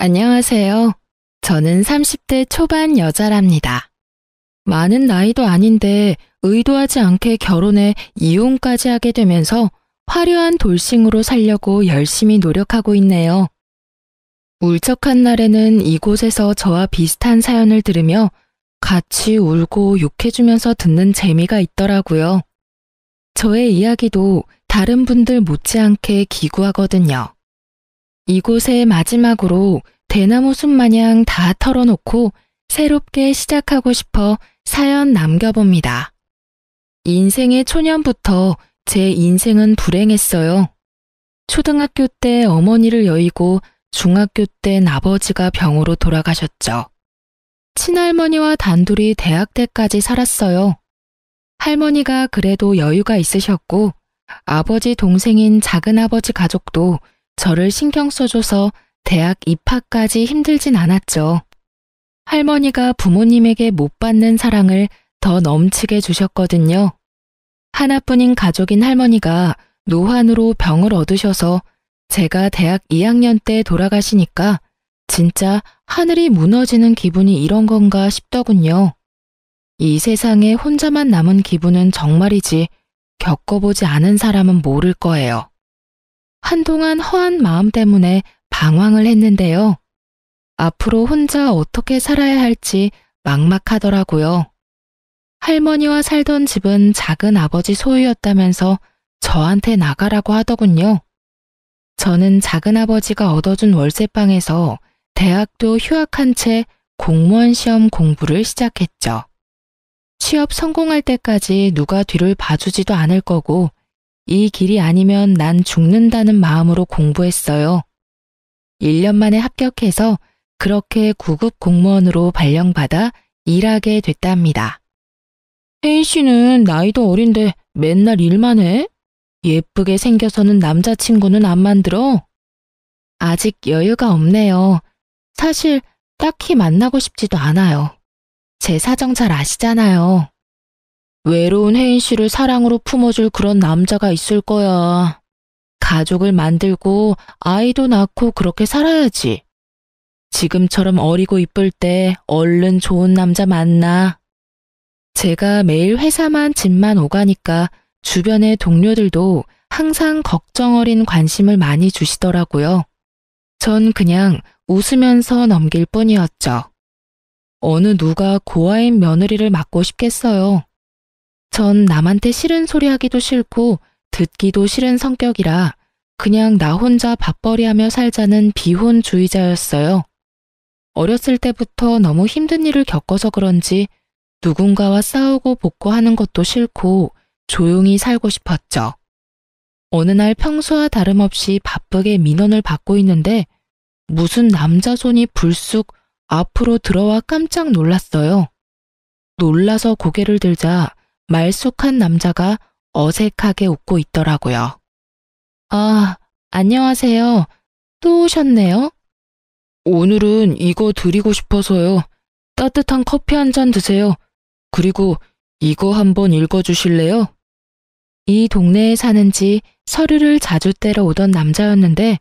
안녕하세요. 저는 30대 초반 여자랍니다. 많은 나이도 아닌데 의도하지 않게 결혼해 이혼까지 하게 되면서 화려한 돌싱으로 살려고 열심히 노력하고 있네요. 울적한 날에는 이곳에서 저와 비슷한 사연을 들으며 같이 울고 욕해주면서 듣는 재미가 있더라고요. 저의 이야기도 다른 분들 못지않게 기구하거든요. 이곳에 마지막으로 대나무 숲 마냥 다 털어놓고 새롭게 시작하고 싶어 사연 남겨봅니다. 인생의 초년부터 제 인생은 불행했어요. 초등학교 때 어머니를 여의고 중학교 땐 아버지가 병으로 돌아가셨죠. 친할머니와 단둘이 대학 때까지 살았어요. 할머니가 그래도 여유가 있으셨고 아버지 동생인 작은아버지 가족도 저를 신경 써줘서 대학 입학까지 힘들진 않았죠. 할머니가 부모님에게 못 받는 사랑을 더 넘치게 주셨거든요. 하나뿐인 가족인 할머니가 노환으로 병을 얻으셔서 제가 대학 2학년 때 돌아가시니까 진짜 하늘이 무너지는 기분이 이런 건가 싶더군요. 이 세상에 혼자만 남은 기분은 정말이지 겪어보지 않은 사람은 모를 거예요. 한동안 허한 마음 때문에 방황을 했는데요. 앞으로 혼자 어떻게 살아야 할지 막막하더라고요. 할머니와 살던 집은 작은 아버지 소유였다면서 저한테 나가라고 하더군요. 저는 작은 아버지가 얻어준 월세방에서 대학도 휴학한 채 공무원 시험 공부를 시작했죠. 취업 성공할 때까지 누가 뒤를 봐주지도 않을 거고 이 길이 아니면 난 죽는다는 마음으로 공부했어요. 1년 만에 합격해서 그렇게 구급 공무원으로 발령받아 일하게 됐답니다. 혜인 씨는 나이도 어린데 맨날 일만 해? 예쁘게 생겨서는 남자친구는 안 만들어? 아직 여유가 없네요. 사실 딱히 만나고 싶지도 않아요. 제 사정 잘 아시잖아요. 외로운 혜인 씨를 사랑으로 품어줄 그런 남자가 있을 거야. 가족을 만들고 아이도 낳고 그렇게 살아야지. 지금처럼 어리고 이쁠 때 얼른 좋은 남자 만나. 제가 매일 회사만 집만 오가니까 주변의 동료들도 항상 걱정 어린 관심을 많이 주시더라고요. 전 그냥 웃으면서 넘길 뿐이었죠. 어느 누가 고아인 며느리를 맡고 싶겠어요. 전 남한테 싫은 소리 하기도 싫고 듣기도 싫은 성격이라 그냥 나 혼자 밥벌이하며 살자는 비혼주의자였어요. 어렸을 때부터 너무 힘든 일을 겪어서 그런지 누군가와 싸우고 복고하는 것도 싫고 조용히 살고 싶었죠. 어느 날 평소와 다름없이 바쁘게 민원을 받고 있는데 무슨 남자 손이 불쑥 앞으로 들어와 깜짝 놀랐어요. 놀라서 고개를 들자 말쑥한 남자가 어색하게 웃고 있더라고요. 아, 안녕하세요. 또 오셨네요? 오늘은 이거 드리고 싶어서요. 따뜻한 커피 한 잔 드세요. 그리고 이거 한번 읽어주실래요? 이 동네에 사는지 서류를 자주 떼러 오던 남자였는데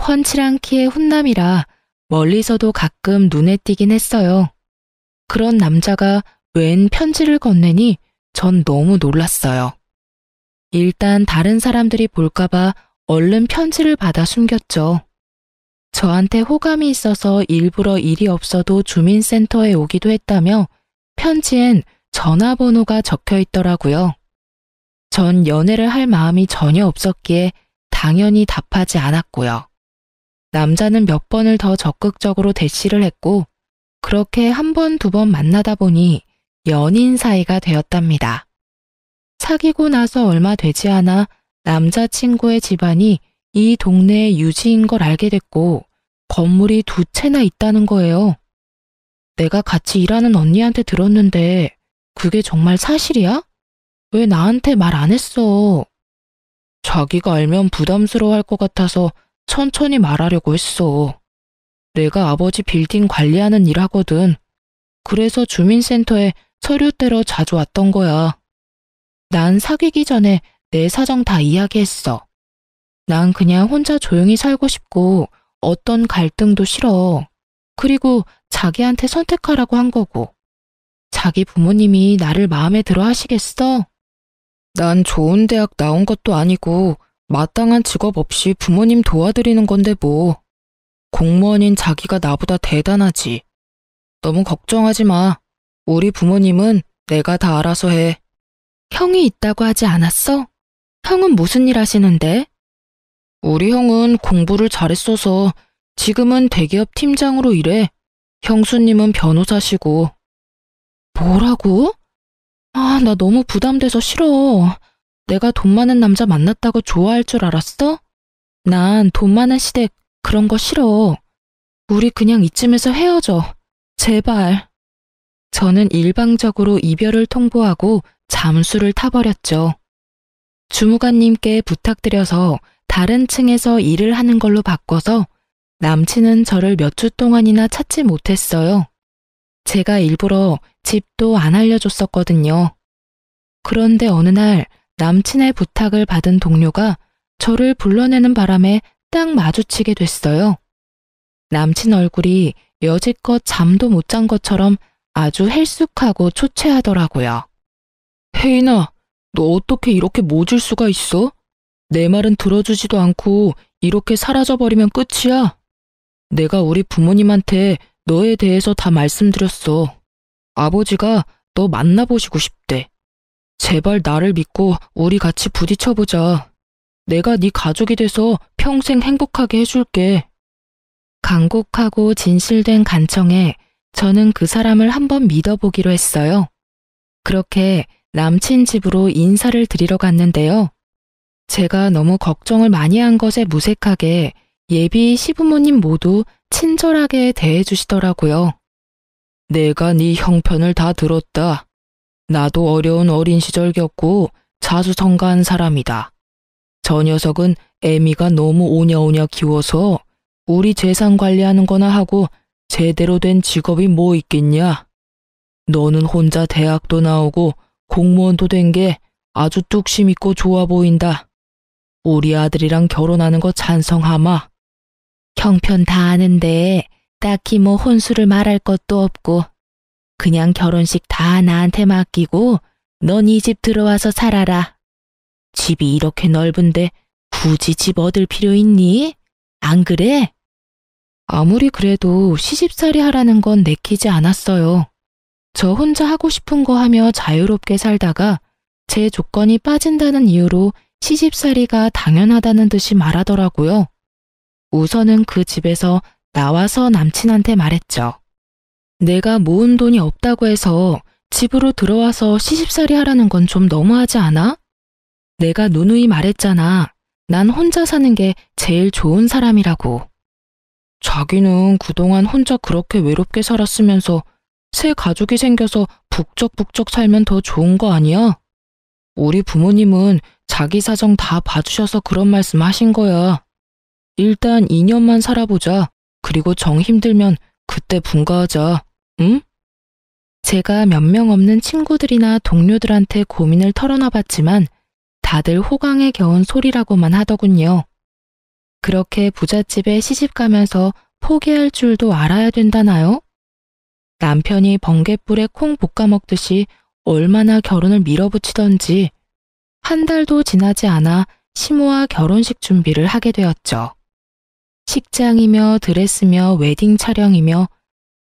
훤칠한 키의 훈남이라 멀리서도 가끔 눈에 띄긴 했어요. 그런 남자가 웬 편지를 건네니 전 너무 놀랐어요. 일단 다른 사람들이 볼까봐 얼른 편지를 받아 숨겼죠. 저한테 호감이 있어서 일부러 일이 없어도 주민센터에 오기도 했다며 편지엔 전화번호가 적혀 있더라고요. 전 연애를 할 마음이 전혀 없었기에 당연히 답하지 않았고요. 남자는 몇 번을 더 적극적으로 대시를 했고 그렇게 한 번, 두 번 만나다 보니 연인 사이가 되었답니다. 사귀고 나서 얼마 되지 않아 남자친구의 집안이 이 동네의 유지인 걸 알게 됐고 건물이 2채나 있다는 거예요. 내가 같이 일하는 언니한테 들었는데 그게 정말 사실이야? 왜 나한테 말 안 했어? 자기가 알면 부담스러워할 것 같아서 천천히 말하려고 했어. 내가 아버지 빌딩 관리하는 일 하거든. 그래서 주민센터에 서류 떼러 자주 왔던 거야. 난 사귀기 전에 내 사정 다 이야기했어. 난 그냥 혼자 조용히 살고 싶고 어떤 갈등도 싫어. 그리고 자기한테 선택하라고 한 거고. 자기 부모님이 나를 마음에 들어 하시겠어? 난 좋은 대학 나온 것도 아니고 마땅한 직업 없이 부모님 도와드리는 건데 뭐. 공무원인 자기가 나보다 대단하지. 너무 걱정하지 마. 우리 부모님은 내가 다 알아서 해. 형이 있다고 하지 않았어? 형은 무슨 일 하시는데? 우리 형은 공부를 잘했어서 지금은 대기업 팀장으로 일해. 형수님은 변호사시고. 뭐라고? 아, 나 너무 부담돼서 싫어. 내가 돈 많은 남자 만났다고 좋아할 줄 알았어? 난 돈 많은 시댁 그런 거 싫어. 우리 그냥 이쯤에서 헤어져. 제발. 저는 일방적으로 이별을 통보하고 잠수를 타버렸죠. 주무관님께 부탁드려서 다른 층에서 일을 하는 걸로 바꿔서 남친은 저를 몇 주 동안이나 찾지 못했어요. 제가 일부러 집도 안 알려줬었거든요. 그런데 어느 날 남친의 부탁을 받은 동료가 저를 불러내는 바람에 딱 마주치게 됐어요. 남친 얼굴이 여지껏 잠도 못 잔 것처럼 아주 헬쑥하고 초췌하더라고요. 혜인아, 너 어떻게 이렇게 모질 수가 있어? 내 말은 들어주지도 않고 이렇게 사라져버리면 끝이야. 내가 우리 부모님한테 너에 대해서 다 말씀드렸어. 아버지가 너 만나보시고 싶대. 제발 나를 믿고 우리 같이 부딪혀보자. 내가 네 가족이 돼서 평생 행복하게 해줄게. 간곡하고 진실된 간청에 저는 그 사람을 한번 믿어보기로 했어요. 그렇게 남친 집으로 인사를 드리러 갔는데요. 제가 너무 걱정을 많이 한 것에 무색하게 예비 시부모님 모두 친절하게 대해주시더라고요. 내가 네 형편을 다 들었다. 나도 어려운 어린 시절 겪고 자수성가한 사람이다. 저 녀석은 애미가 너무 오냐오냐 키워서 우리 재산 관리하는 거나 하고 제대로 된 직업이 뭐 있겠냐. 너는 혼자 대학도 나오고 공무원도 된 게 아주 뚝심 있고 좋아 보인다. 우리 아들이랑 결혼하는 거 찬성하마. 형편 다 아는데 딱히 뭐 혼수를 말할 것도 없고 그냥 결혼식 다 나한테 맡기고 넌 이 집 들어와서 살아라. 집이 이렇게 넓은데 굳이 집 얻을 필요 있니? 안 그래? 아무리 그래도 시집살이 하라는 건 내키지 않았어요. 저 혼자 하고 싶은 거 하며 자유롭게 살다가 제 조건이 빠진다는 이유로 시집살이가 당연하다는 듯이 말하더라고요. 우선은 그 집에서 나와서 남친한테 말했죠. 내가 모은 돈이 없다고 해서 집으로 들어와서 시집살이 하라는 건 좀 너무하지 않아? 내가 누누이 말했잖아. 난 혼자 사는 게 제일 좋은 사람이라고. 자기는 그동안 혼자 그렇게 외롭게 살았으면서 새 가족이 생겨서 북적북적 살면 더 좋은 거 아니야? 우리 부모님은 자기 사정 다 봐주셔서 그런 말씀 하신 거야. 일단 2년만 살아보자. 그리고 정 힘들면 그때 분가하자. 응? 제가 몇 명 없는 친구들이나 동료들한테 고민을 털어놔봤지만 다들 호강에 겨운 소리라고만 하더군요. 그렇게 부잣집에 시집가면서 포기할 줄도 알아야 된다나요? 남편이 번갯불에 콩 볶아 먹듯이 얼마나 결혼을 밀어붙이던지 한 달도 지나지 않아 시모와 결혼식 준비를 하게 되었죠. 식장이며 드레스며 웨딩 촬영이며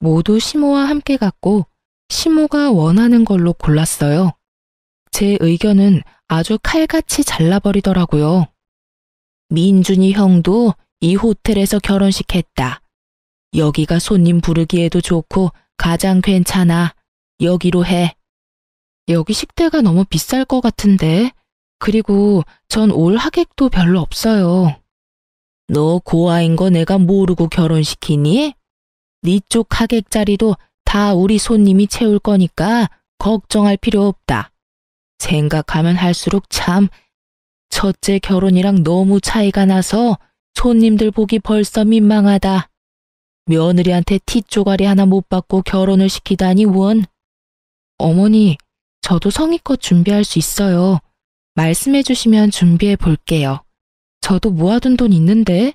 모두 시모와 함께 갔고 시모가 원하는 걸로 골랐어요. 제 의견은 아주 칼같이 잘라버리더라고요. 민준이 형도 이 호텔에서 결혼식 했다. 여기가 손님 부르기에도 좋고 가장 괜찮아. 여기로 해. 여기 식대가 너무 비쌀 것 같은데. 그리고 전 올 하객도 별로 없어요. 너 고아인 거 내가 모르고 결혼시키니? 네 쪽 하객 자리도 다 우리 손님이 채울 거니까 걱정할 필요 없다. 생각하면 할수록 참 첫째 결혼이랑 너무 차이가 나서 손님들 보기 벌써 민망하다. 며느리한테 티 쪼가리 하나 못 받고 결혼을 시키다니 원. 어머니, 저도 성의껏 준비할 수 있어요. 말씀해 주시면 준비해 볼게요. 저도 모아둔 돈 있는데.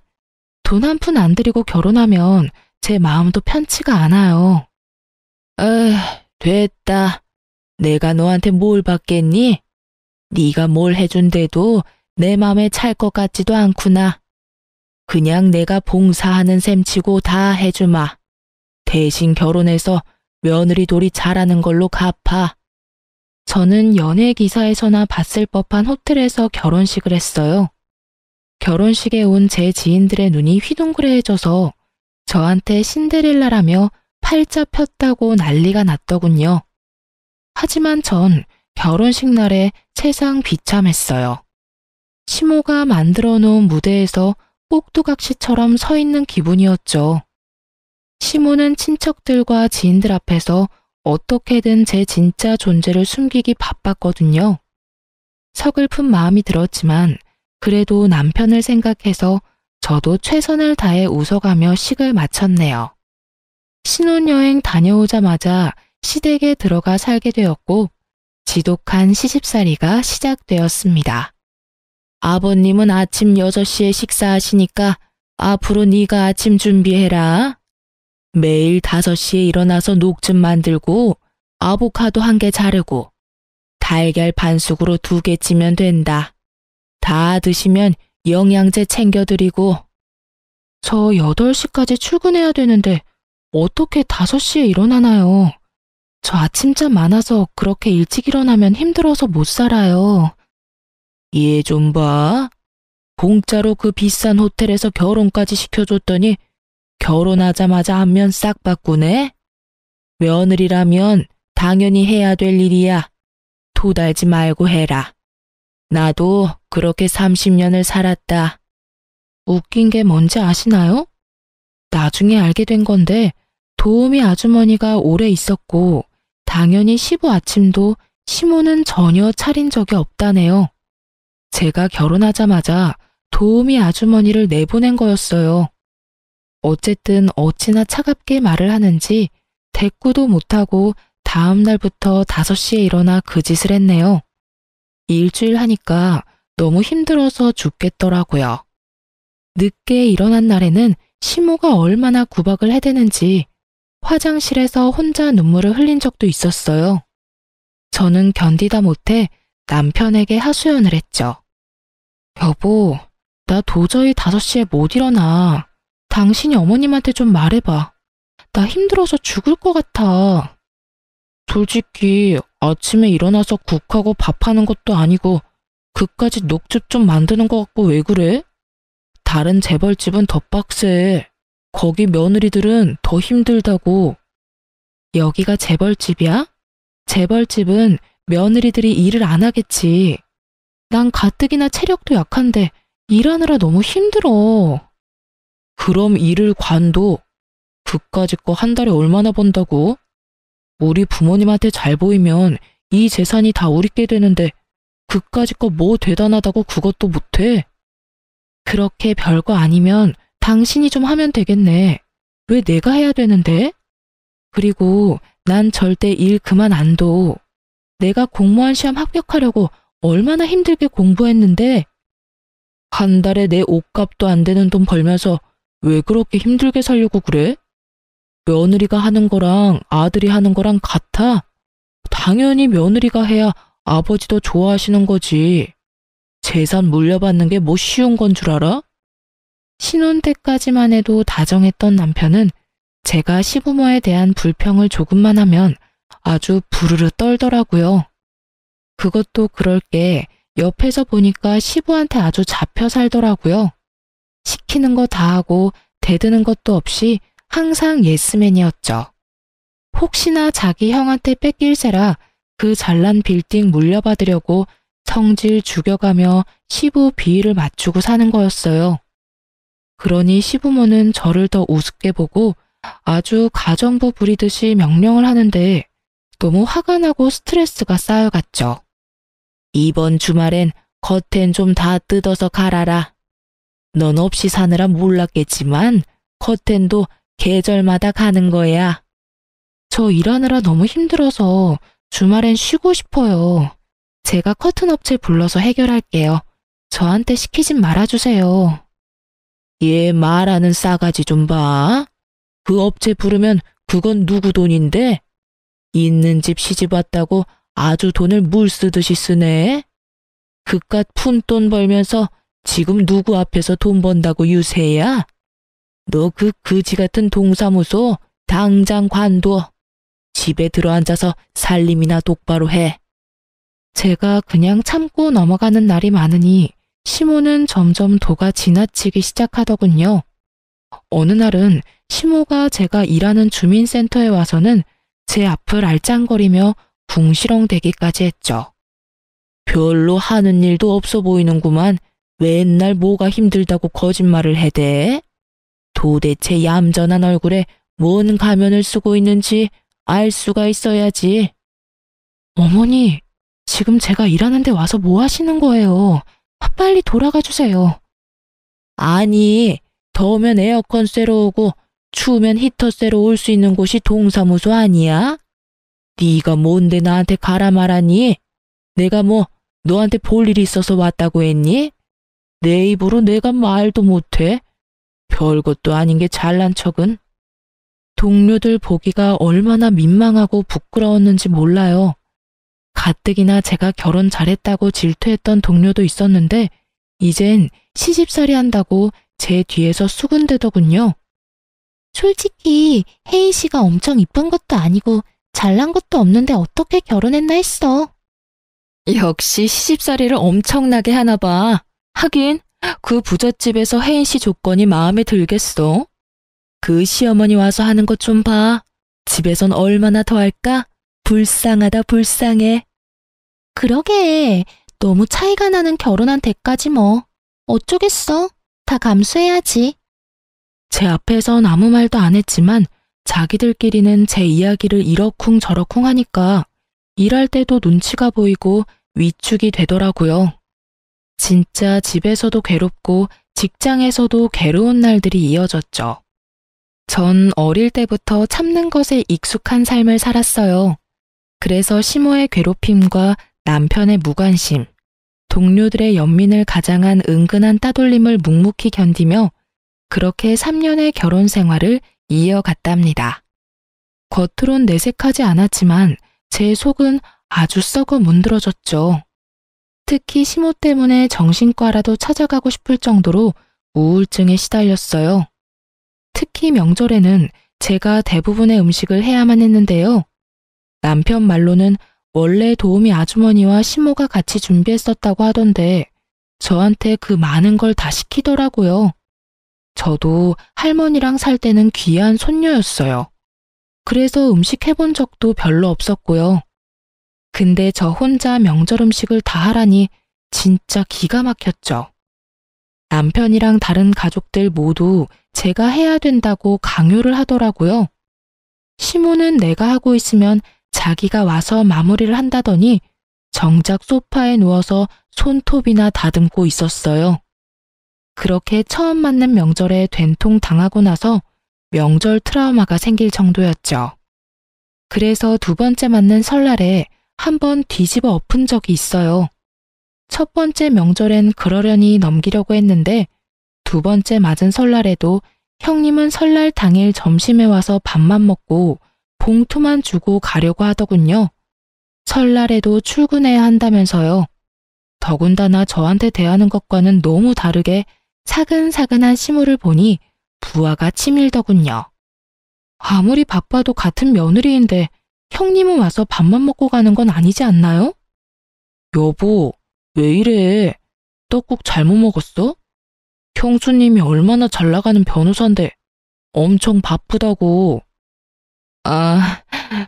돈 한 푼 안 들이고 결혼하면 제 마음도 편치가 않아요. 됐다. 내가 너한테 뭘 받겠니? 네가 뭘 해준대도 내 맘에 찰 것 같지도 않구나. 그냥 내가 봉사하는 셈치고 다 해주마. 대신 결혼해서 며느리 돌이 잘하는 걸로 갚아. 저는 연예 기사에서나 봤을 법한 호텔에서 결혼식을 했어요. 결혼식에 온 제 지인들의 눈이 휘둥그레해져서 저한테 신데렐라라며 팔자 폈다고 난리가 났더군요. 하지만 전 결혼식 날에 세상 비참했어요. 시모가 만들어 놓은 무대에서 꼭두각시처럼 서 있는 기분이었죠. 시모는 친척들과 지인들 앞에서 어떻게든 제 진짜 존재를 숨기기 바빴거든요. 서글픈 마음이 들었지만 그래도 남편을 생각해서 저도 최선을 다해 웃어가며 식을 마쳤네요. 신혼여행 다녀오자마자 시댁에 들어가 살게 되었고 지독한 시집살이가 시작되었습니다. 아버님은 아침 6시에 식사하시니까 앞으로 네가 아침 준비해라. 매일 5시에 일어나서 녹즙 만들고 아보카도 1개 자르고 달걀 반숙으로 2개 찌면 된다. 다 드시면 영양제 챙겨드리고. 저 8시까지 출근해야 되는데 어떻게 5시에 일어나나요? 저 아침잠 많아서 그렇게 일찍 일어나면 힘들어서 못 살아요. 얘 좀 봐. 공짜로 그 비싼 호텔에서 결혼까지 시켜줬더니 결혼하자마자 안면 싹 바꾸네? 며느리라면 당연히 해야 될 일이야. 토달지 말고 해라. 나도 그렇게 30년을 살았다. 웃긴 게 뭔지 아시나요? 나중에 알게 된 건데 도우미 아주머니가 오래 있었고 당연히 시부 아침도 시모는 전혀 차린 적이 없다네요. 제가 결혼하자마자 도우미 아주머니를 내보낸 거였어요. 어쨌든 어찌나 차갑게 말을 하는지 대꾸도 못하고 다음 날부터 5시에 일어나 그 짓을 했네요. 일주일 하니까 너무 힘들어서 죽겠더라고요. 늦게 일어난 날에는 시모가 얼마나 구박을 해대는지 화장실에서 혼자 눈물을 흘린 적도 있었어요. 저는 견디다 못해 남편에게 하소연을 했죠. 여보, 나 도저히 5시에 못 일어나. 당신이 어머님한테 좀 말해봐. 나 힘들어서 죽을 것 같아. 솔직히 아침에 일어나서 국하고 밥하는 것도 아니고 그까짓 녹즙 좀 만드는 것 같고 왜 그래? 다른 재벌집은 더 빡세. 거기 며느리들은 더 힘들다고. 여기가 재벌집이야? 재벌집은 며느리들이 일을 안 하겠지. 난 가뜩이나 체력도 약한데 일하느라 너무 힘들어. 그럼 일을 관둬. 그까짓 거 한 달에 얼마나 번다고? 우리 부모님한테 잘 보이면 이 재산이 다 우리께 되는데 그까짓 거 뭐 대단하다고 그것도 못해? 그렇게 별거 아니면 당신이 좀 하면 되겠네. 왜 내가 해야 되는데? 그리고 난 절대 일 그만 안 둬. 내가 공무원 시험 합격하려고 얼마나 힘들게 공부했는데 한 달에 내 옷값도 안 되는 돈 벌면서 왜 그렇게 힘들게 살려고 그래? 며느리가 하는 거랑 아들이 하는 거랑 같아? 당연히 며느리가 해야 아버지도 좋아하시는 거지. 재산 물려받는 게 뭐 쉬운 건 줄 알아? 신혼 때까지만 해도 다정했던 남편은 제가 시부모에 대한 불평을 조금만 하면 아주 부르르 떨더라고요. 그것도 그럴 게 옆에서 보니까 시부한테 아주 잡혀 살더라고요. 시키는 거 다 하고 대드는 것도 없이 항상 예스맨이었죠. 혹시나 자기 형한테 뺏길세라 그 잘난 빌딩 물려받으려고 성질 죽여가며 시부 비위를 맞추고 사는 거였어요. 그러니 시부모는 저를 더 우습게 보고 아주 가정부 부리듯이 명령을 하는데 너무 화가 나고 스트레스가 쌓여갔죠. 이번 주말엔 커튼 좀 다 뜯어서 갈아라. 넌 없이 사느라 몰랐겠지만 커튼도 계절마다 가는 거야. 저 일하느라 너무 힘들어서 주말엔 쉬고 싶어요. 제가 커튼 업체 불러서 해결할게요. 저한테 시키진 말아주세요. 얘 말하는 싸가지 좀 봐. 그 업체 부르면 그건 누구 돈인데? 있는 집 시집 왔다고 아주 돈을 물 쓰듯이 쓰네. 그깟 푼돈 벌면서 지금 누구 앞에서 돈 번다고 유세야? 너 그 거지 같은 동사무소 당장 관둬. 집에 들어앉아서 살림이나 똑바로 해. 제가 그냥 참고 넘어가는 날이 많으니 시모는 점점 도가 지나치기 시작하더군요. 어느 날은 시모가 제가 일하는 주민센터에 와서는 제 앞을 알짱거리며 궁시렁대기까지 했죠. 별로 하는 일도 없어 보이는구만. 맨날 뭐가 힘들다고 거짓말을 해대? 도대체 얌전한 얼굴에 뭔 가면을 쓰고 있는지 알 수가 있어야지. 어머니, 지금 제가 일하는 데 와서 뭐 하시는 거예요? 빨리 돌아가 주세요. 아니, 더우면 에어컨 쐬러 오고 추우면 히터 쐬러 올 수 있는 곳이 동사무소 아니야? 네가 뭔데 나한테 가라 말하니? 내가 뭐 너한테 볼 일이 있어서 왔다고 했니? 내 입으로 내가 말도 못해. 별것도 아닌 게 잘난 척은. 동료들 보기가 얼마나 민망하고 부끄러웠는지 몰라요. 가뜩이나 제가 결혼 잘했다고 질투했던 동료도 있었는데 이젠 시집살이 한다고 제 뒤에서 수군대더군요. 솔직히 혜인 씨가 엄청 이쁜 것도 아니고 잘난 것도 없는데 어떻게 결혼했나 했어. 역시 시집살이를 엄청나게 하나 봐. 하긴 그 부잣집에서 혜인 씨 조건이 마음에 들겠어. 그 시어머니 와서 하는 것 좀 봐. 집에선 얼마나 더 할까? 불쌍하다 불쌍해. 그러게 너무 차이가 나는 결혼한 대가지 뭐. 어쩌겠어. 다 감수해야지. 제 앞에선 아무 말도 안 했지만 자기들끼리는 제 이야기를 이러쿵 저러쿵 하니까 일할 때도 눈치가 보이고 위축이 되더라고요. 진짜 집에서도 괴롭고 직장에서도 괴로운 날들이 이어졌죠. 전 어릴 때부터 참는 것에 익숙한 삶을 살았어요. 그래서 시모의 괴롭힘과 남편의 무관심, 동료들의 연민을 가장한 은근한 따돌림을 묵묵히 견디며 그렇게 3년의 결혼 생활을 이어갔답니다. 겉으론 내색하지 않았지만 제 속은 아주 썩어 문드러졌죠. 특히 시모 때문에 정신과라도 찾아가고 싶을 정도로 우울증에 시달렸어요. 특히 명절에는 제가 대부분의 음식을 해야만 했는데요. 남편 말로는 원래 도우미 아주머니와 시모가 같이 준비했었다고 하던데 저한테 그 많은 걸 다 시키더라고요. 저도 할머니랑 살 때는 귀한 손녀였어요. 그래서 음식 해본 적도 별로 없었고요. 근데 저 혼자 명절 음식을 다 하라니 진짜 기가 막혔죠. 남편이랑 다른 가족들 모두 제가 해야 된다고 강요를 하더라고요. 시모는 내가 하고 있으면 자기가 와서 마무리를 한다더니 정작 소파에 누워서 손톱이나 다듬고 있었어요. 그렇게 처음 맞는 명절에 된통 당하고 나서 명절 트라우마가 생길 정도였죠. 그래서 두 번째 맞는 설날에 한번 뒤집어 엎은 적이 있어요. 첫 번째 명절엔 그러려니 넘기려고 했는데 두 번째 맞은 설날에도 형님은 설날 당일 점심에 와서 밥만 먹고 봉투만 주고 가려고 하더군요. 설날에도 출근해야 한다면서요. 더군다나 저한테 대하는 것과는 너무 다르게 사근사근한 시모를 보니 부하가 치밀더군요. 아무리 바빠도 같은 며느리인데 형님은 와서 밥만 먹고 가는 건 아니지 않나요? 여보, 왜 이래? 떡국 잘못 먹었어? 형수님이 얼마나 잘 나가는 변호사인데 엄청 바쁘다고. 아,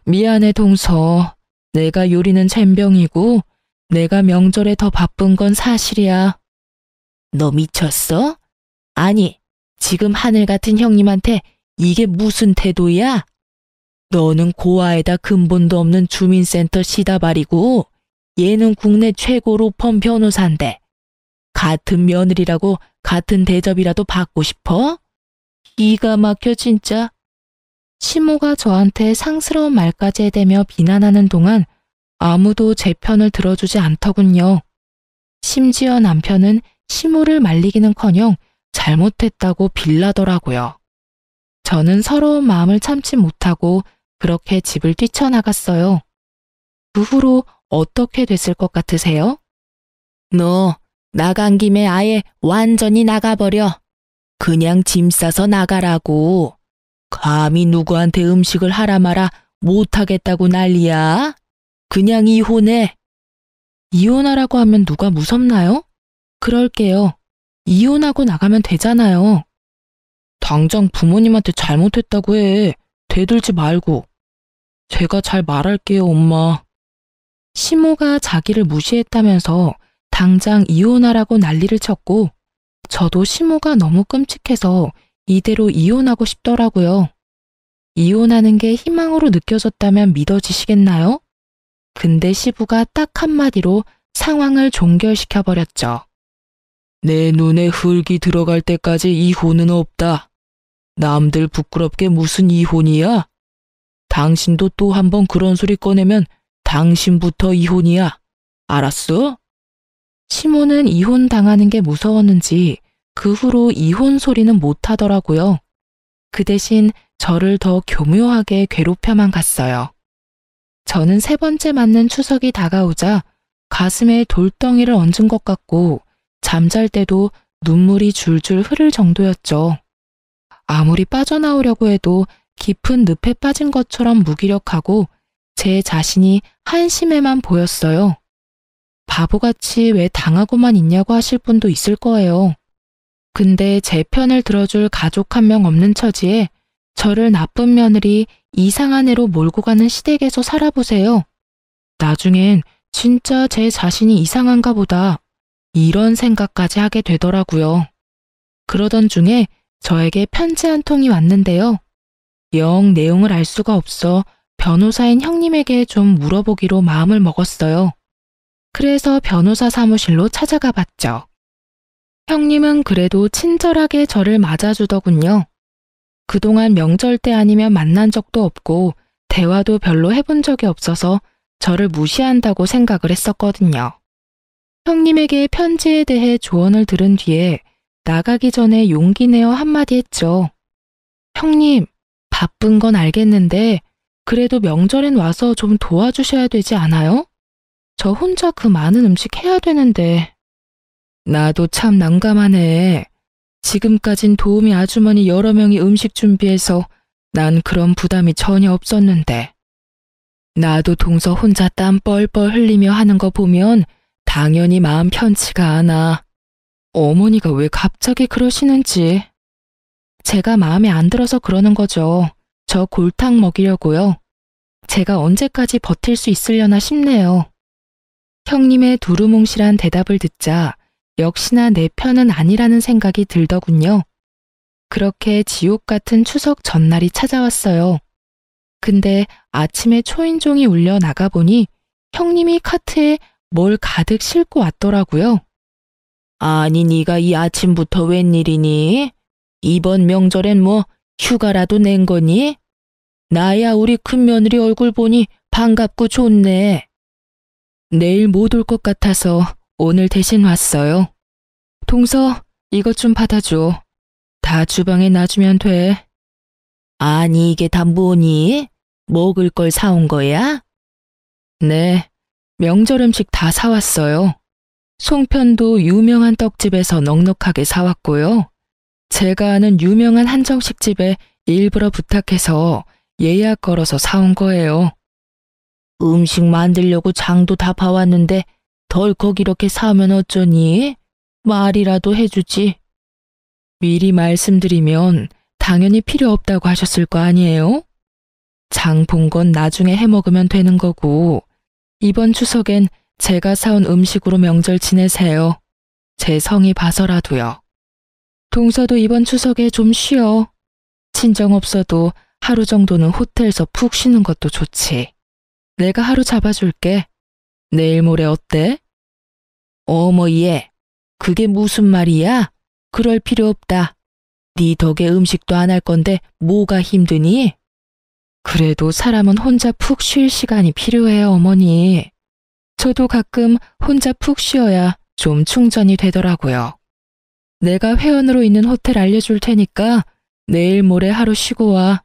미안해 동서. 내가 요리는 젬병이고 내가 명절에 더 바쁜 건 사실이야. 너 미쳤어? 아니, 지금 하늘 같은 형님한테 이게 무슨 태도야? 너는 고아에다 근본도 없는 주민센터 시다발이고 얘는 국내 최고 로펌 변호사인데 같은 며느리라고 같은 대접이라도 받고 싶어? 기가 막혀 진짜. 시모가 저한테 상스러운 말까지 해대며 비난하는 동안 아무도 제 편을 들어주지 않더군요. 심지어 남편은 시모를 말리기는커녕 잘못했다고 빌라더라고요. 저는 서러운 마음을 참지 못하고 그렇게 집을 뛰쳐나갔어요. 그 후로 어떻게 됐을 것 같으세요? 너 나간 김에 아예 완전히 나가버려. 그냥 짐 싸서 나가라고. 감히 누구한테 음식을 하라 마라 못하겠다고 난리야? 그냥 이혼해. 이혼하라고 하면 누가 무섭나요? 그럴게요. 이혼하고 나가면 되잖아요. 당장 부모님한테 잘못했다고 해. 대들지 말고. 제가 잘 말할게요, 엄마. 시모가 자기를 무시했다면서 당장 이혼하라고 난리를 쳤고, 저도 시모가 너무 끔찍해서 이대로 이혼하고 싶더라고요. 이혼하는 게 희망으로 느껴졌다면 믿어지시겠나요? 근데 시부가 딱 한마디로 상황을 종결시켜버렸죠. 내 눈에 흙이 들어갈 때까지 이혼은 없다. 남들 부끄럽게 무슨 이혼이야? 당신도 또 한 번 그런 소리 꺼내면 당신부터 이혼이야. 알았어? 시모는 이혼 당하는 게 무서웠는지 그 후로 이혼 소리는 못 하더라고요. 그 대신 저를 더 교묘하게 괴롭혀만 갔어요. 저는 세 번째 맞는 추석이 다가오자 가슴에 돌덩이를 얹은 것 같고 잠잘 때도 눈물이 줄줄 흐를 정도였죠. 아무리 빠져나오려고 해도 깊은 늪에 빠진 것처럼 무기력하고 제 자신이 한심해만 보였어요. 바보같이 왜 당하고만 있냐고 하실 분도 있을 거예요. 근데 제 편을 들어줄 가족 한 명 없는 처지에 저를 나쁜 며느리 이상한 애로 몰고 가는 시댁에서 살아보세요. 나중엔 진짜 제 자신이 이상한가 보다 이런 생각까지 하게 되더라고요. 그러던 중에 저에게 편지 한 통이 왔는데요. 영 내용을 알 수가 없어 변호사인 형님에게 좀 물어보기로 마음을 먹었어요. 그래서 변호사 사무실로 찾아가 봤죠. 형님은 그래도 친절하게 저를 맞아주더군요. 그동안 명절 때 아니면 만난 적도 없고 대화도 별로 해본 적이 없어서 저를 무시한다고 생각을 했었거든요. 형님에게 편지에 대해 조언을 들은 뒤에 나가기 전에 용기 내어 한마디 했죠. 형님, 바쁜 건 알겠는데 그래도 명절엔 와서 좀 도와주셔야 되지 않아요? 저 혼자 그 많은 음식 해야 되는데. 나도 참 난감하네. 지금까진 도우미 아주머니 여러 명이 음식 준비해서 난 그런 부담이 전혀 없었는데. 나도 동서 혼자 땀 뻘뻘 흘리며 하는 거 보면 당연히 마음 편치가 않아. 어머니가 왜 갑자기 그러시는지. 제가 마음에 안 들어서 그러는 거죠. 저 골탕 먹이려고요. 제가 언제까지 버틸 수 있으려나 싶네요. 형님의 두루뭉실한 대답을 듣자 역시나 내 편은 아니라는 생각이 들더군요. 그렇게 지옥 같은 추석 전날이 찾아왔어요. 근데 아침에 초인종이 울려 나가보니 형님이 카트에 뭘 가득 싣고 왔더라고요. 아니 네가 이 아침부터 웬일이니? 이번 명절엔 뭐 휴가라도 낸 거니? 나야 우리 큰며느리 얼굴 보니 반갑고 좋네. 내일 못 올 것 같아서 오늘 대신 왔어요. 동서, 이것 좀 받아줘. 다 주방에 놔주면 돼. 아니 이게 다 뭐니? 먹을 걸 사온 거야? 네, 명절 음식 다 사왔어요. 송편도 유명한 떡집에서 넉넉하게 사왔고요. 제가 아는 유명한 한정식집에 일부러 부탁해서 예약 걸어서 사온 거예요. 음식 만들려고 장도 다 봐왔는데 덜컥 이렇게 사면 어쩌니? 말이라도 해주지. 미리 말씀드리면 당연히 필요 없다고 하셨을 거 아니에요? 장 본 건 나중에 해먹으면 되는 거고 이번 추석엔 제가 사온 음식으로 명절 지내세요. 제 성의 봐서라도요. 동서도 이번 추석에 좀 쉬어. 친정 없어도 하루 정도는 호텔에서 푹 쉬는 것도 좋지. 내가 하루 잡아줄게. 내일 모레 어때? 어머 얘, 그게 무슨 말이야? 그럴 필요 없다. 네 덕에 음식도 안 할 건데 뭐가 힘드니? 그래도 사람은 혼자 푹 쉴 시간이 필요해요, 어머니. 저도 가끔 혼자 푹 쉬어야 좀 충전이 되더라고요. 내가 회원으로 있는 호텔 알려줄 테니까 내일 모레 하루 쉬고 와.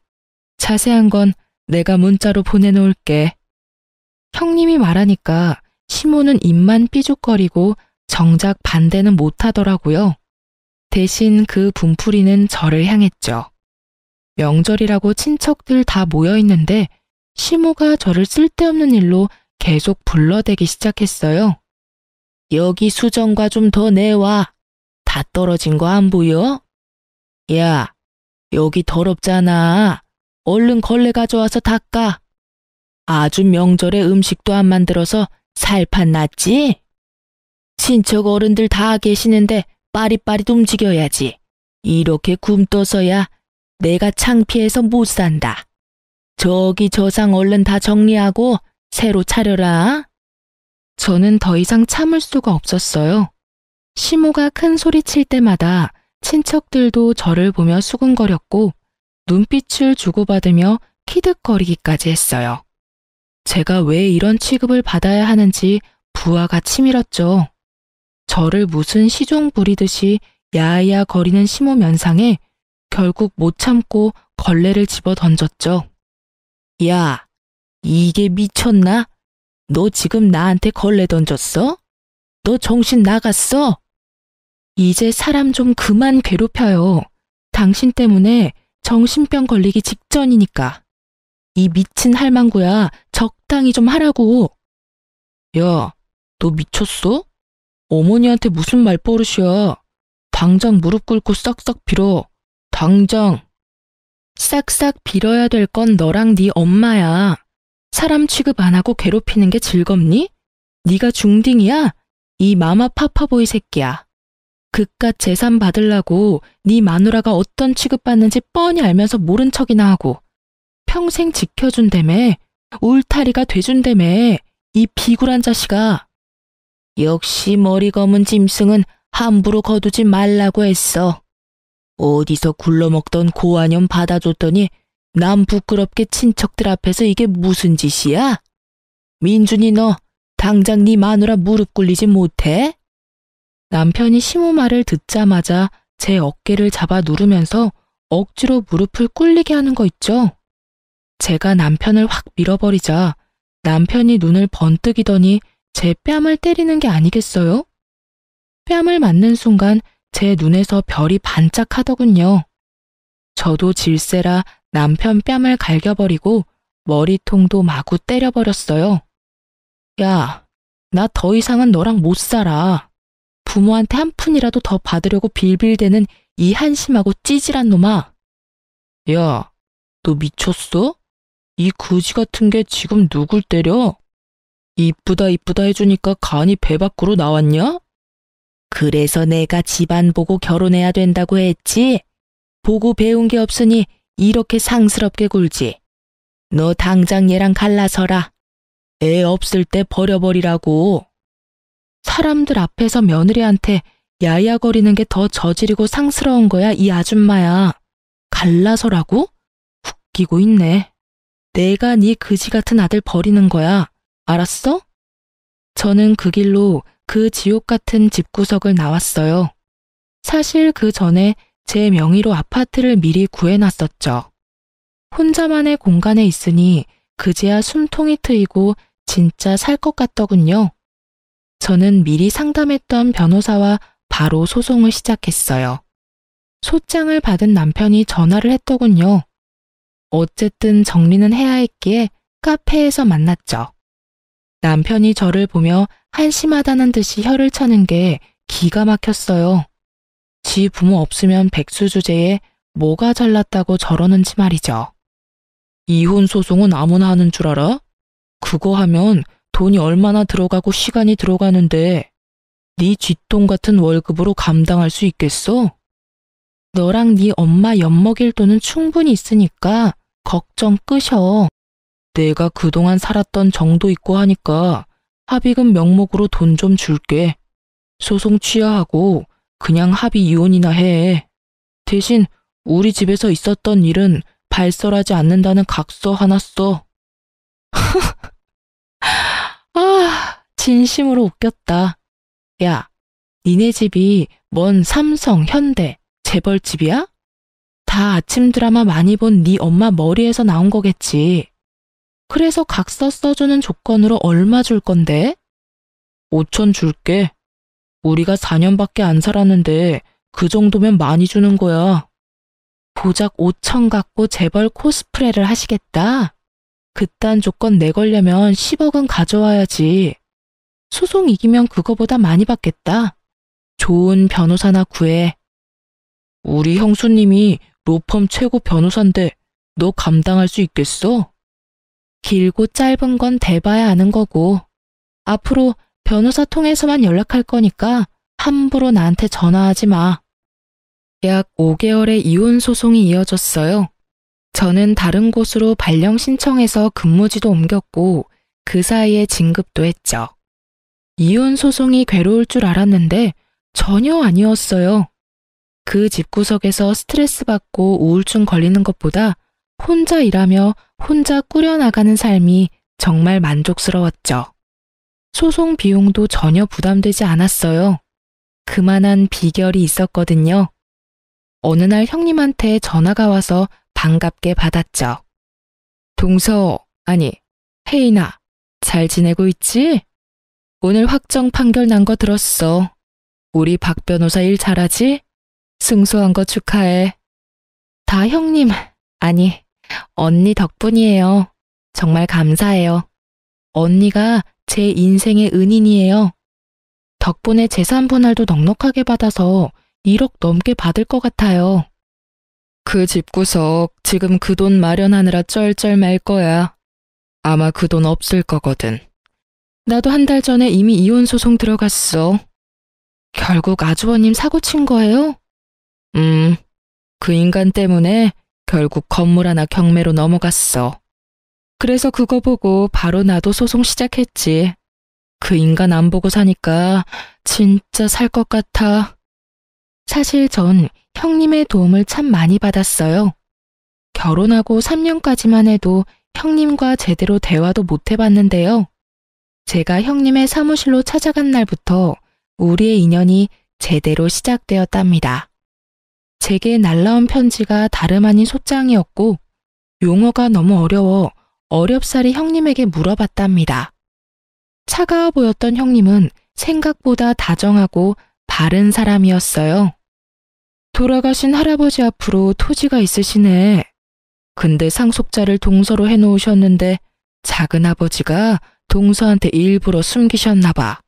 자세한 건 내가 문자로 보내놓을게. 형님이 말하니까 시모는 입만 삐죽거리고 정작 반대는 못하더라고요. 대신 그 분풀이는 저를 향했죠. 명절이라고 친척들 다 모여있는데 시모가 저를 쓸데없는 일로 계속 불러대기 시작했어요. 여기 수정과 좀 더 내와. 다 떨어진 거 안 보여? 야, 여기 더럽잖아. 얼른 걸레 가져와서 닦아. 아주 명절에 음식도 안 만들어서 살판 났지? 친척 어른들 다 계시는데 빠릿빠릿 움직여야지. 이렇게 굼떠서야 내가 창피해서 못 산다. 저기 저상 얼른 다 정리하고 새로 차려라. 저는 더 이상 참을 수가 없었어요. 시모가 큰 소리 칠 때마다 친척들도 저를 보며 수근거렸고 눈빛을 주고받으며 키득거리기까지 했어요. 제가 왜 이런 취급을 받아야 하는지 부하가 치밀었죠. 저를 무슨 시종 부리듯이 야야 거리는 시모 면상에 결국 못 참고 걸레를 집어 던졌죠. 야, 이게 미쳤나? 너 지금 나한테 걸레 던졌어? 너 정신 나갔어? 이제 사람 좀 그만 괴롭혀요. 당신 때문에 정신병 걸리기 직전이니까. 이 미친 할망구야, 적당히 좀 하라고. 야, 너 미쳤어? 어머니한테 무슨 말버릇이야. 당장 무릎 꿇고 싹싹 빌어. 당장. 싹싹 빌어야 될 건 너랑 네 엄마야. 사람 취급 안 하고 괴롭히는 게 즐겁니? 네가 중딩이야? 이 마마 파파보이 새끼야. 그깟 재산 받으려고 네 마누라가 어떤 취급받는지 뻔히 알면서 모른 척이나 하고 평생 지켜준다며, 울타리가 돼준다며, 이 비굴한 자식아. 역시 머리 검은 짐승은 함부로 거두지 말라고 했어. 어디서 굴러먹던 고환염 받아줬더니 남 부끄럽게 친척들 앞에서 이게 무슨 짓이야? 민준이 너 당장 네 마누라 무릎 꿇리지 못해? 남편이 시모 말을 듣자마자 제 어깨를 잡아 누르면서 억지로 무릎을 꿇리게 하는 거 있죠. 제가 남편을 확 밀어버리자 남편이 눈을 번뜩이더니 제 뺨을 때리는 게 아니겠어요? 뺨을 맞는 순간 제 눈에서 별이 반짝하더군요. 저도 질세라 남편 뺨을 갈겨버리고 머리통도 마구 때려버렸어요. 야, 나 더 이상은 너랑 못 살아. 부모한테 한 푼이라도 더 받으려고 빌빌대는 이 한심하고 찌질한 놈아. 야, 너 미쳤어? 이 그지 같은 게 지금 누굴 때려? 이쁘다 이쁘다 해주니까 간이 배 밖으로 나왔냐? 그래서 내가 집안 보고 결혼해야 된다고 했지? 보고 배운 게 없으니 이렇게 상스럽게 굴지. 너 당장 얘랑 갈라서라. 애 없을 때 버려버리라고. 사람들 앞에서 며느리한테 야야거리는 게 더 저지르고 상스러운 거야, 이 아줌마야. 갈라서라고? 웃기고 있네. 내가 네 그지 같은 아들 버리는 거야. 알았어? 저는 그 길로 그 지옥 같은 집구석을 나왔어요. 사실 그 전에 제 명의로 아파트를 미리 구해놨었죠. 혼자만의 공간에 있으니 그제야 숨통이 트이고 진짜 살 것 같더군요. 저는 미리 상담했던 변호사와 바로 소송을 시작했어요. 소장을 받은 남편이 전화를 했더군요. 어쨌든 정리는 해야 했기에 카페에서 만났죠. 남편이 저를 보며 한심하다는 듯이 혀를 차는 게 기가 막혔어요. 지 부모 없으면 백수 주제에 뭐가 잘났다고 저러는지 말이죠. 이혼 소송은 아무나 하는 줄 알아? 그거 하면 돈이 얼마나 들어가고 시간이 들어가는데 네 쥐똥 같은 월급으로 감당할 수 있겠어? 너랑 네 엄마 엿먹일 돈은 충분히 있으니까 걱정 끄셔. 내가 그동안 살았던 정도 있고 하니까 합의금 명목으로 돈 좀 줄게. 소송 취하하고 그냥 합의 이혼이나 해. 대신 우리 집에서 있었던 일은 발설하지 않는다는 각서 하나 써. 아, 진심으로 웃겼다. 야, 니네 집이 뭔 삼성, 현대, 재벌집이야? 다 아침 드라마 많이 본 네 엄마 머리에서 나온 거겠지. 그래서 각서 써주는 조건으로 얼마 줄 건데? 5천 줄게. 우리가 4년밖에 안 살았는데 그 정도면 많이 주는 거야. 고작 5천 갖고 재벌 코스프레를 하시겠다? 그딴 조건 내걸려면 10억은 가져와야지. 소송 이기면 그거보다 많이 받겠다. 좋은 변호사나 구해. 우리 형수님이 로펌 최고 변호사인데 너 감당할 수 있겠어? 길고 짧은 건 대봐야 아는 거고. 앞으로 변호사 통해서만 연락할 거니까 함부로 나한테 전화하지 마. 약 5개월의 이혼 소송이 이어졌어요. 저는 다른 곳으로 발령 신청해서 근무지도 옮겼고 그 사이에 진급도 했죠. 이혼 소송이 괴로울 줄 알았는데 전혀 아니었어요. 그 집구석에서 스트레스 받고 우울증 걸리는 것보다 혼자 일하며 혼자 꾸려나가는 삶이 정말 만족스러웠죠. 소송 비용도 전혀 부담되지 않았어요. 그만한 비결이 있었거든요. 어느 날 형님한테 전화가 와서 반갑게 받았죠. 동서, 아니, 혜인아, 잘 지내고 있지? 오늘 확정 판결 난 거 들었어. 우리 박 변호사 일 잘하지? 승소한 거 축하해. 다 형님, 아니, 언니 덕분이에요. 정말 감사해요. 언니가 제 인생의 은인이에요. 덕분에 재산 분할도 넉넉하게 받아서 1억 넘게 받을 것 같아요. 그 집구석 지금 그 돈 마련하느라 쩔쩔 맬 거야. 아마 그 돈 없을 거거든. 나도 한 달 전에 이미 이혼 소송 들어갔어. 결국 아주버님 사고 친 거예요? 그 인간 때문에 결국 건물 하나 경매로 넘어갔어. 그래서 그거 보고 바로 나도 소송 시작했지. 그 인간 안 보고 사니까 진짜 살 것 같아. 사실 전 형님의 도움을 참 많이 받았어요. 결혼하고 3년까지만 해도 형님과 제대로 대화도 못 해봤는데요. 제가 형님의 사무실로 찾아간 날부터 우리의 인연이 제대로 시작되었답니다. 제게 날라온 편지가 다름 아닌 소장이었고 용어가 너무 어려워 어렵사리 형님에게 물어봤답니다. 차가워 보였던 형님은 생각보다 다정하고 바른 사람이었어요. 돌아가신 할아버지 앞으로 토지가 있으시네. 근데 상속자를 동서로 해놓으셨는데 작은아버지가 동서한테 일부러 숨기셨나 봐.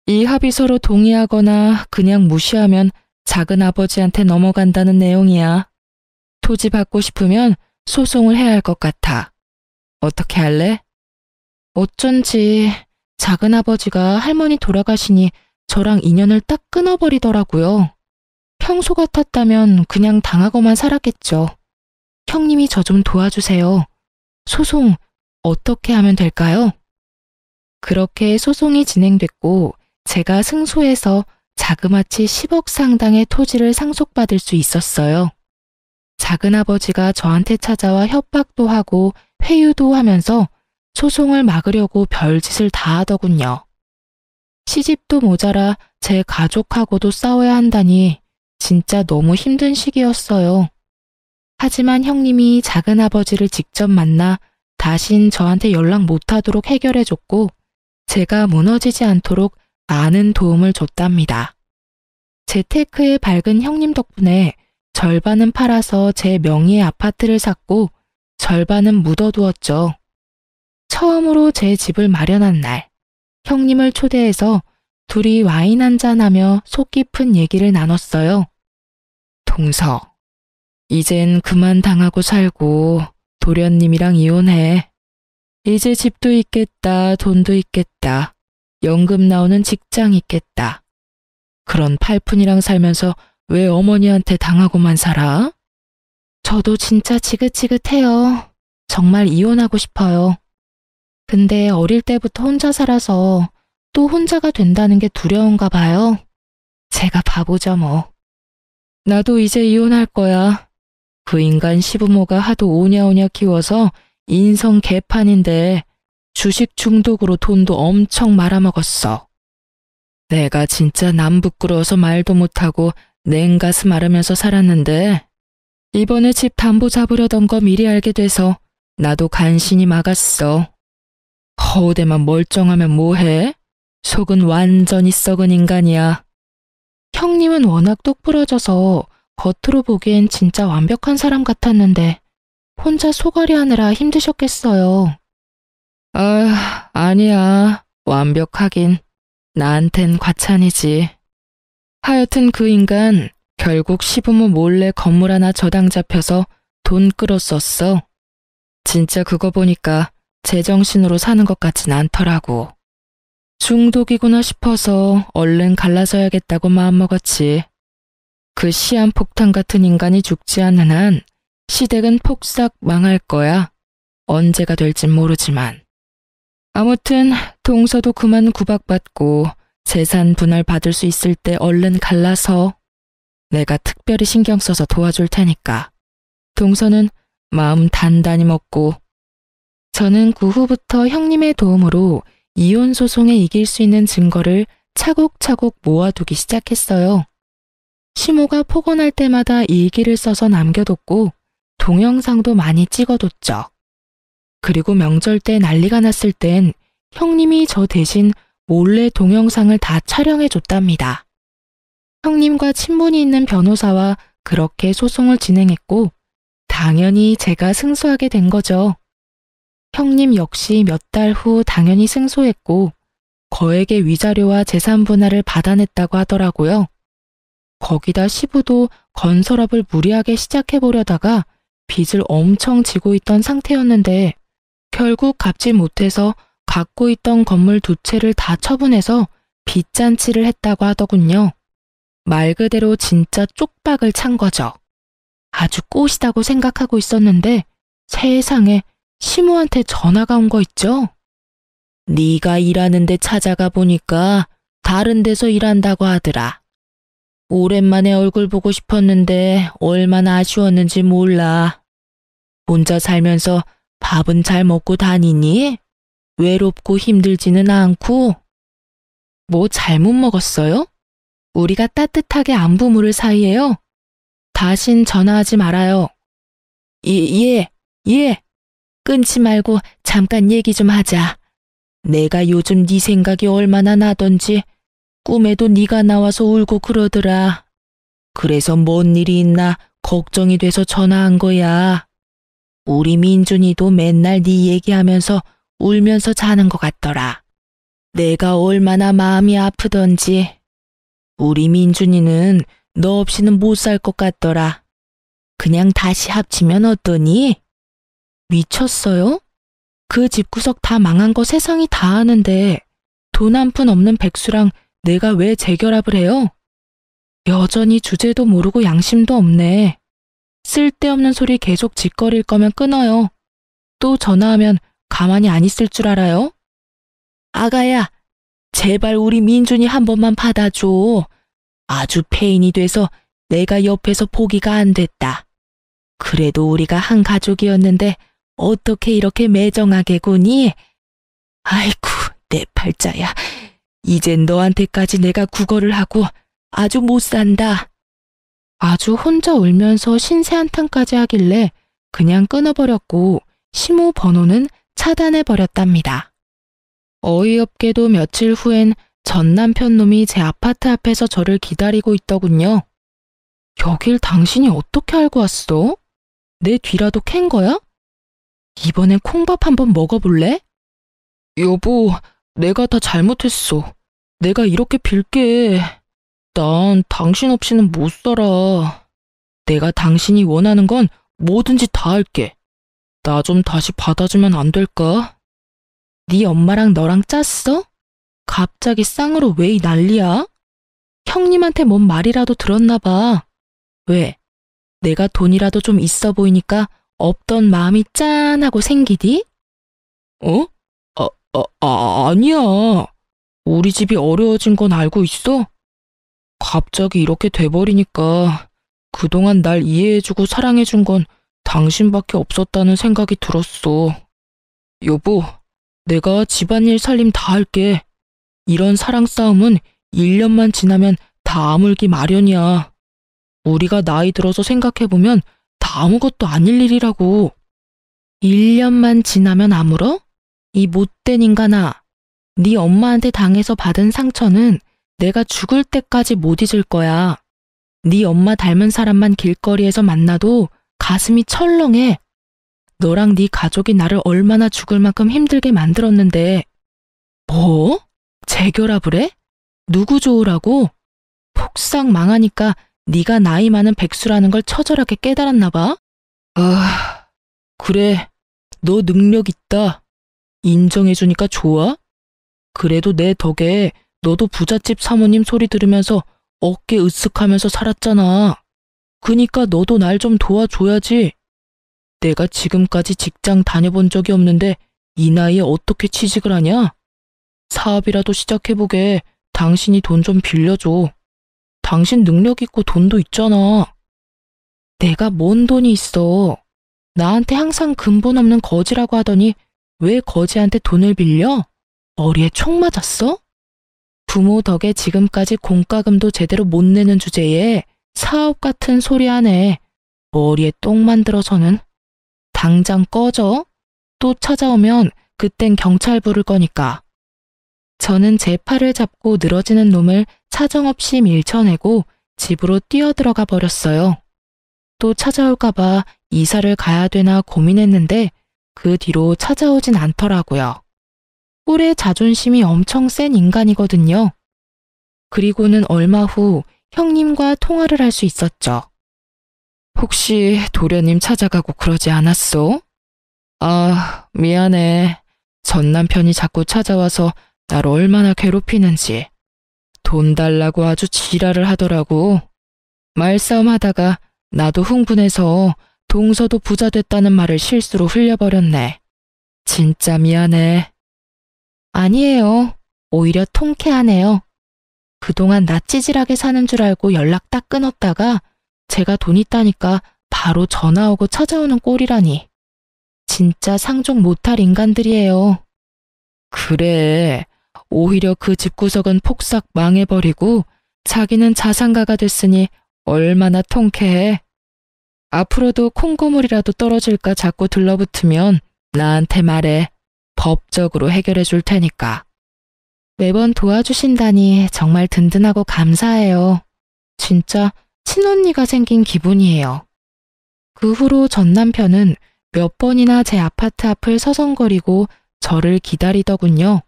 이 합의서로 동의하거나 그냥 무시하면 작은아버지한테 넘어간다는 내용이야. 토지 받고 싶으면 소송을 해야 할 것 같아. 어떻게 할래? 어쩐지 작은아버지가 할머니 돌아가시니 저랑 인연을 딱 끊어버리더라고요. 평소 같았다면 그냥 당하고만 살았겠죠. 형님이 저 좀 도와주세요. 소송 어떻게 하면 될까요? 그렇게 소송이 진행됐고 제가 승소해서 자그마치 10억 상당의 토지를 상속받을 수 있었어요. 작은아버지가 저한테 찾아와 협박도 하고 회유도 하면서 소송을 막으려고 별짓을 다 하더군요. 시집도 모자라 제 가족하고도 싸워야 한다니 진짜 너무 힘든 시기였어요. 하지만 형님이 작은아버지를 직접 만나 다신 저한테 연락 못하도록 해결해줬고 제가 무너지지 않도록 많은 도움을 줬답니다. 재테크에 밝은 형님 덕분에 절반은 팔아서 제 명의의 아파트를 샀고 절반은 묻어두었죠. 처음으로 제 집을 마련한 날, 형님을 초대해서 둘이 와인 한잔하며 속 깊은 얘기를 나눴어요. 동서, 이젠 그만 당하고 살고 도련님이랑 이혼해. 이제 집도 있겠다, 돈도 있겠다, 연금 나오는 직장 있겠다. 그런 팔푼이랑 살면서 왜 어머니한테 당하고만 살아? 저도 진짜 지긋지긋해요. 정말 이혼하고 싶어요. 근데 어릴 때부터 혼자 살아서 또 혼자가 된다는 게 두려운가 봐요. 제가 바보죠 뭐. 나도 이제 이혼할 거야. 그 인간 시부모가 하도 오냐오냐 키워서 인성 개판인데 주식 중독으로 돈도 엄청 말아먹었어. 내가 진짜 남 부끄러워서 말도 못하고 냉가슴 앓으면서 살았는데 이번에 집 담보 잡으려던 거 미리 알게 돼서 나도 간신히 막았어. 허우대만 멀쩡하면 뭐해? 속은 완전히 썩은 인간이야. 형님은 워낙 똑부러져서 겉으로 보기엔 진짜 완벽한 사람 같았는데 혼자 소갈이 하느라 힘드셨겠어요. 아니야. 완벽하긴. 나한텐 과찬이지. 하여튼 그 인간 결국 시부모 몰래 건물 하나 저당 잡혀서 돈 끌었었어. 진짜 그거 보니까 제정신으로 사는 것 같진 않더라고. 중독이구나 싶어서 얼른 갈라서야겠다고 마음먹었지. 그 시한폭탄 같은 인간이 죽지 않는 한 시댁은 폭삭 망할 거야. 언제가 될진 모르지만. 아무튼 동서도 그만 구박받고 재산 분할 받을 수 있을 때 얼른 갈라서 내가 특별히 신경 써서 도와줄 테니까. 동서는 마음 단단히 먹고 저는 그 후부터 형님의 도움으로 이혼 소송에 이길 수 있는 증거를 차곡차곡 모아두기 시작했어요. 시모가 폭언할 때마다 일기를 써서 남겨뒀고 동영상도 많이 찍어뒀죠. 그리고 명절 때 난리가 났을 땐 형님이 저 대신 몰래 동영상을 다 촬영해줬답니다. 형님과 친분이 있는 변호사와 그렇게 소송을 진행했고 당연히 제가 승소하게 된 거죠. 형님 역시 몇 달 후 당연히 승소했고 거액의 위자료와 재산 분할을 받아냈다고 하더라고요. 거기다 시부도 건설업을 무리하게 시작해보려다가 빚을 엄청 지고 있던 상태였는데 결국 갚지 못해서 갖고 있던 건물 2채를 다 처분해서 빚잔치를 했다고 하더군요. 말 그대로 진짜 쪽박을 찬 거죠. 아주 꼬시다고 생각하고 있었는데 세상에 시모한테 전화가 온 거 있죠? 네가 일하는 데 찾아가 보니까 다른 데서 일한다고 하더라. 오랜만에 얼굴 보고 싶었는데 얼마나 아쉬웠는지 몰라. 혼자 살면서 밥은 잘 먹고 다니니? 외롭고 힘들지는 않고? 뭐 잘못 먹었어요? 우리가 따뜻하게 안부 물을 사이에요. 다신 전화하지 말아요. 예. 끊지 말고 잠깐 얘기 좀 하자. 내가 요즘 네 생각이 얼마나 나던지 꿈에도 네가 나와서 울고 그러더라. 그래서 뭔 일이 있나 걱정이 돼서 전화한 거야. 우리 민준이도 맨날 네 얘기하면서 울면서 자는 것 같더라. 내가 얼마나 마음이 아프던지. 우리 민준이는 너 없이는 못 살 것 같더라. 그냥 다시 합치면 어떠니? 미쳤어요? 그 집구석 다 망한 거 세상이 다 아는데 돈 한 푼 없는 백수랑 내가 왜 재결합을 해요? 여전히 주제도 모르고 양심도 없네. 쓸데없는 소리 계속 짓거릴 거면 끊어요. 또 전화하면 가만히 안 있을 줄 알아요? 아가야, 제발 우리 민준이 한 번만 받아줘. 아주 폐인이 돼서 내가 옆에서 보기가 안 됐다. 그래도 우리가 한 가족이었는데 어떻게 이렇게 매정하게 구니? 아이쿠, 내 팔자야. 이젠 너한테까지 내가 구걸을 하고 아주 못 산다. 아주 혼자 울면서 신세 한탄까지 하길래 그냥 끊어버렸고 시모 번호는 차단해버렸답니다. 어이없게도 며칠 후엔 전 남편 놈이 제 아파트 앞에서 저를 기다리고 있더군요. 여길 당신이 어떻게 알고 왔어? 내 뒤라도 캔 거야? 이번엔 콩밥 한번 먹어볼래? 여보, 내가 다 잘못했어. 내가 이렇게 빌게. 난 당신 없이는 못 살아. 내가 당신이 원하는 건 뭐든지 다 할게. 나 좀 다시 받아주면 안 될까? 네 엄마랑 너랑 짰어? 갑자기 쌍으로 왜 이 난리야? 형님한테 뭔 말이라도 들었나 봐. 왜? 내가 돈이라도 좀 있어 보이니까 없던 마음이 짠하고 생기디? 어? 아니야. 우리 집이 어려워진 건 알고 있어? 갑자기 이렇게 돼버리니까 그동안 날 이해해주고 사랑해준 건 당신밖에 없었다는 생각이 들었어. 여보, 내가 집안일 살림 다 할게. 이런 사랑 싸움은 1년만 지나면 다 아물기 마련이야. 우리가 나이 들어서 생각해보면 다 아무것도 아닐 일이라고. 1년만 지나면 아물어? 이 못된 인간아. 네 엄마한테 당해서 받은 상처는 내가 죽을 때까지 못 잊을 거야. 네 엄마 닮은 사람만 길거리에서 만나도 가슴이 철렁해. 너랑 네 가족이 나를 얼마나 죽을 만큼 힘들게 만들었는데. 뭐? 재결합을 해? 누구 좋으라고? 폭삭 망하니까 네가 나이 많은 백수라는 걸 처절하게 깨달았나 봐. 아, 그래. 너 능력 있다. 인정해주니까 좋아? 그래도 내 덕에 너도 부잣집 사모님 소리 들으면서 어깨 으쓱하면서 살았잖아. 그니까 너도 날 좀 도와줘야지. 내가 지금까지 직장 다녀본 적이 없는데 이 나이에 어떻게 취직을 하냐? 사업이라도 시작해보게. 당신이 돈 좀 빌려줘. 당신 능력 있고 돈도 있잖아. 내가 뭔 돈이 있어. 나한테 항상 근본 없는 거지라고 하더니 왜 거지한테 돈을 빌려? 머리에 총 맞았어? 부모 덕에 지금까지 공과금도 제대로 못 내는 주제에 사업 같은 소리 하네. 머리에 똥 만들어서는. 당장 꺼져. 또 찾아오면 그땐 경찰 부를 거니까. 저는 제 팔을 잡고 늘어지는 놈을 사정없이 밀쳐내고 집으로 뛰어들어가 버렸어요. 또 찾아올까봐 이사를 가야 되나 고민했는데 그 뒤로 찾아오진 않더라고요. 꿀의 자존심이 엄청 센 인간이거든요. 그리고는 얼마 후 형님과 통화를 할 수 있었죠. 혹시 도련님 찾아가고 그러지 않았어? 아, 미안해. 전 남편이 자꾸 찾아와서 날 얼마나 괴롭히는지. 돈 달라고 아주 지랄을 하더라고. 말싸움 하다가 나도 흥분해서 동서도 부자 됐다는 말을 실수로 흘려버렸네. 진짜 미안해. 아니에요. 오히려 통쾌하네요. 그동안 나 찌질하게 사는 줄 알고 연락 딱 끊었다가 제가 돈 있다니까 바로 전화 오고 찾아오는 꼴이라니. 진짜 상종 못할 인간들이에요. 그래. 오히려 그 집구석은 폭삭 망해버리고 자기는 자산가가 됐으니 얼마나 통쾌해. 앞으로도 콩고물이라도 떨어질까 자꾸 들러붙으면 나한테 말해. 법적으로 해결해 줄 테니까. 매번 도와주신다니 정말 든든하고 감사해요. 진짜 친언니가 생긴 기분이에요. 그 후로 전 남편은 몇 번이나 제 아파트 앞을 서성거리고 저를 기다리더군요.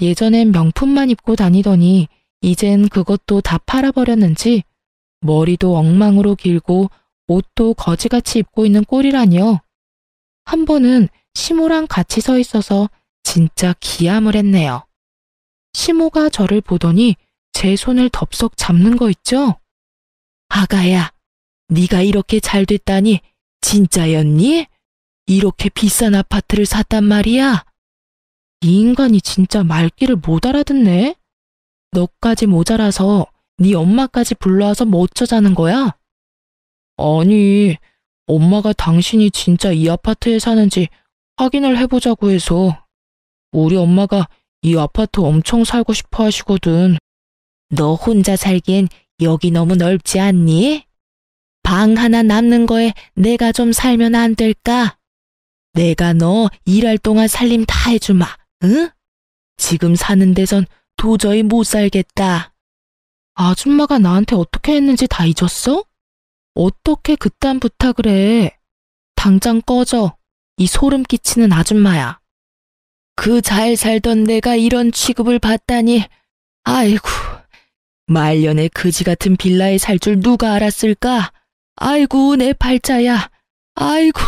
예전엔 명품만 입고 다니더니 이젠 그것도 다 팔아버렸는지 머리도 엉망으로 길고 옷도 거지같이 입고 있는 꼴이라니요. 한 번은 시모랑 같이 서 있어서 진짜 기함을 했네요. 시모가 저를 보더니 제 손을 덥석 잡는 거 있죠? 아가야, 네가 이렇게 잘 됐다니 진짜였니? 이렇게 비싼 아파트를 샀단 말이야? 이 인간이 진짜 말귀를 못 알아듣네? 너까지 모자라서 네 엄마까지 불러와서 뭐 어쩌자는 거야? 아니, 엄마가 당신이 진짜 이 아파트에 사는지 확인을 해보자고 해서. 우리 엄마가 이 아파트 엄청 살고 싶어 하시거든. 너 혼자 살기엔 여기 너무 넓지 않니? 방 하나 남는 거에 내가 좀 살면 안 될까? 내가 너 일할 동안 살림 다 해주마, 응? 지금 사는 데선 도저히 못 살겠다. 아줌마가 나한테 어떻게 했는지 다 잊었어? 어떻게 그딴 부탁을 해? 당장 꺼져. 이 소름 끼치는 아줌마야. 그 잘 살던 내가 이런 취급을 받다니. 아이고, 말년에 그지 같은 빌라에 살 줄 누가 알았을까? 아이고, 내 팔자야. 아이고.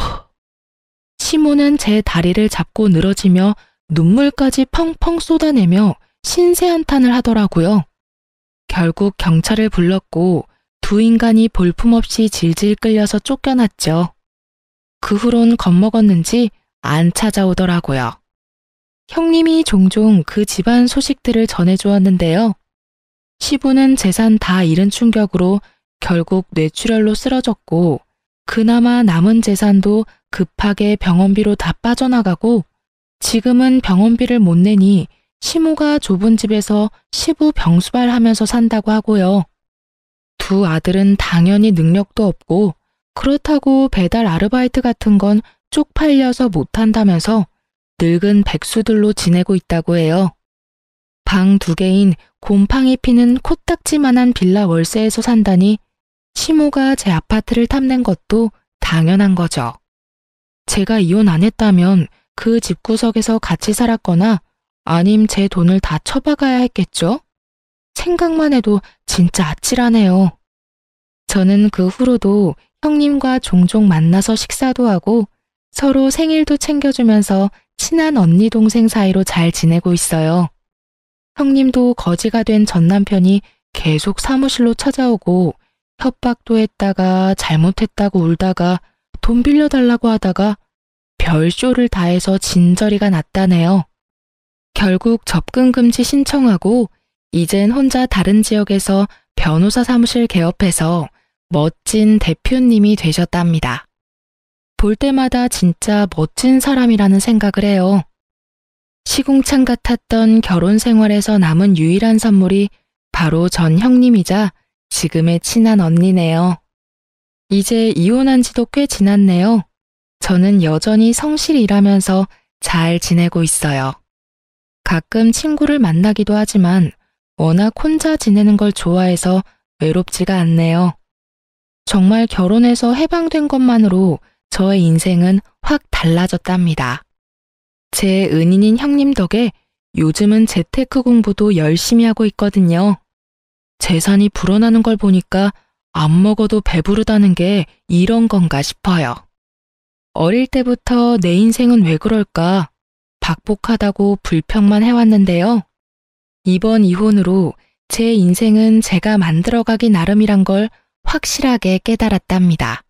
시모는 제 다리를 잡고 늘어지며 눈물까지 펑펑 쏟아내며 신세한탄을 하더라고요. 결국 경찰을 불렀고 두 인간이 볼품없이 질질 끌려서 쫓겨났죠. 그 후론 겁먹었는지 안 찾아오더라고요. 형님이 종종 그 집안 소식들을 전해주었는데요. 시부는 재산 다 잃은 충격으로 결국 뇌출혈로 쓰러졌고 그나마 남은 재산도 급하게 병원비로 다 빠져나가고 지금은 병원비를 못 내니 시모가 좁은 집에서 시부 병수발하면서 산다고 하고요. 두 아들은 당연히 능력도 없고 그렇다고 배달 아르바이트 같은 건 쪽팔려서 못한다면서 늙은 백수들로 지내고 있다고 해요. 방 2개인 곰팡이 피는 코딱지만한 빌라 월세에서 산다니 시모가 제 아파트를 탐낸 것도 당연한 거죠. 제가 이혼 안 했다면 그 집구석에서 같이 살았거나 아님 제 돈을 다 처박아야 했겠죠? 생각만 해도 진짜 아찔하네요. 저는 그 후로도 형님과 종종 만나서 식사도 하고 서로 생일도 챙겨주면서 친한 언니 동생 사이로 잘 지내고 있어요. 형님도 거지가 된 전 남편이 계속 사무실로 찾아오고 협박도 했다가 잘못했다고 울다가 돈 빌려달라고 하다가 별쇼를 다 해서 진저리가 났다네요. 결국 접근 금지 신청하고 이젠 혼자 다른 지역에서 변호사 사무실 개업해서 멋진 대표님이 되셨답니다. 볼 때마다 진짜 멋진 사람이라는 생각을 해요. 시궁창 같았던 결혼 생활에서 남은 유일한 선물이 바로 전 형님이자 지금의 친한 언니네요. 이제 이혼한 지도 꽤 지났네요. 저는 여전히 성실히 일하면서 잘 지내고 있어요. 가끔 친구를 만나기도 하지만 워낙 혼자 지내는 걸 좋아해서 외롭지가 않네요. 정말 결혼해서 해방된 것만으로 저의 인생은 확 달라졌답니다. 제 은인인 형님 덕에 요즘은 재테크 공부도 열심히 하고 있거든요. 재산이 불어나는 걸 보니까 안 먹어도 배부르다는 게 이런 건가 싶어요. 어릴 때부터 내 인생은 왜 그럴까 박복하다고 불평만 해왔는데요. 이번 이혼으로 제 인생은 제가 만들어가기 나름이란 걸 확실하게 깨달았답니다.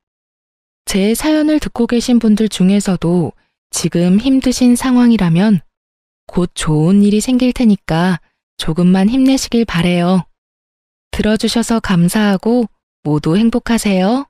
제 사연을 듣고 계신 분들 중에서도 지금 힘드신 상황이라면 곧 좋은 일이 생길 테니까 조금만 힘내시길 바래요. 들어주셔서 감사하고 모두 행복하세요.